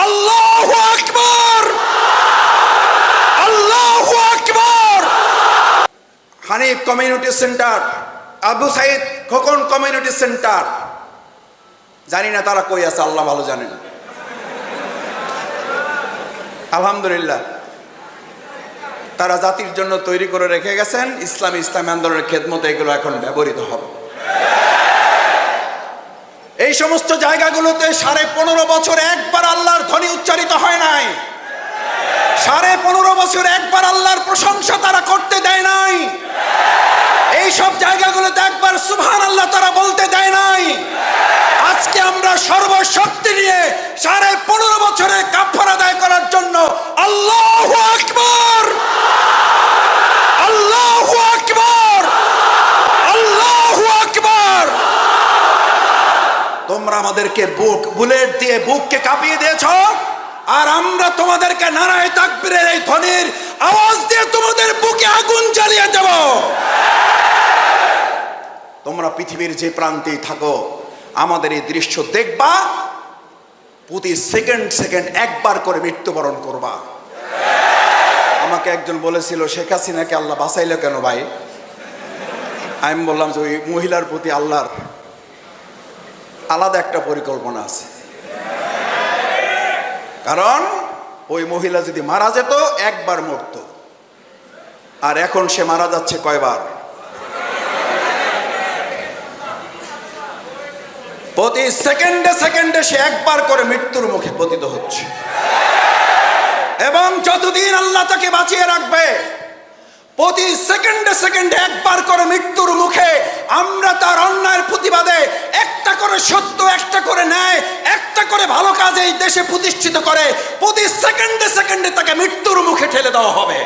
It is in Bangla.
আল্লাহু আকবার, আল্লাহু আকবার। Hanif community centre, Abu Saeed Khokon community centre, জানি না তারা কই আছে, আল্লাহ ভালো জানেন। আলহামদুলিল্লাহ, তারা জাতির জন্য তৈরি করে রেখে গেছেন। ইসলামী আন্দোলনের খেদমতে এগুলো এখন ব্যবহৃত হবে। এই সমস্ত জায়গাগুলোতে 15.5 বছর একবার আল্লাহর ধ্বনি উচ্চারিত হয় নাই। 15.5 বছর একবার আল্লাহর প্রশংসা তারা করতে দেয় নাই। এই সব জায়গাগুলোতে একবার সুবহানাল্লাহ তারা বলতে দেয় নাই। আজকে আমরা সর্বশক্তি নিয়ে 15.5 বছরের কাফারা আদায় করার জন্য আল্লাহু আকবার, আল্লাহু আকবার, আল্লাহু আকবার। তোমরা আমাদেরকে বুলেট দিয়ে বুককে কাঁপিয়ে দিয়েছো, আর আমরা তোমাদেরকে নারায়ে তাকবীরের এই ধ্বনির আওয়াজ দিয়ে তোমাদের বুকে আগুন জ্বালিয়ে দেব। তোমরা পৃথিবীর যে প্রান্তেই থাকো আমাদের এই দৃশ্য দেখবা, প্রতি সেকেন্ড একবার করে মৃত্যুবরণ করবা। আমাকে একজন বলেছিল, শেখ হাসিনাকে আল্লাহ বাঁচাইলো কেন ভাই? আমি বললাম যে ওই মহিলার প্রতি আল্লাহর আলাদা একটা পরিকল্পনা আছে। কারণ ওই মহিলা যদি মারা যেত একবার মরত, আর এখন সে মারা যাচ্ছে কয়বার? প্রতি সেকেন্ডে সে একবার করে মৃত্যুর মুখে পতিত হচ্ছে। এবং যতদিন আল্লাহ তাকে বাঁচিয়ে রাখবে, প্রতি সেকেন্ডে একবার করে মৃত্যুর মুখে আমরা তার অন্যায়ের প্রতিবাদে একটা করে সত্য, একটা করে ন্যায়, একটা করে ভালো কাজ এই দেশে প্রতিষ্ঠিত করে প্রতি সেকেন্ডে তাকে মৃত্যুর মুখে ঠেলে দেওয়া হবে।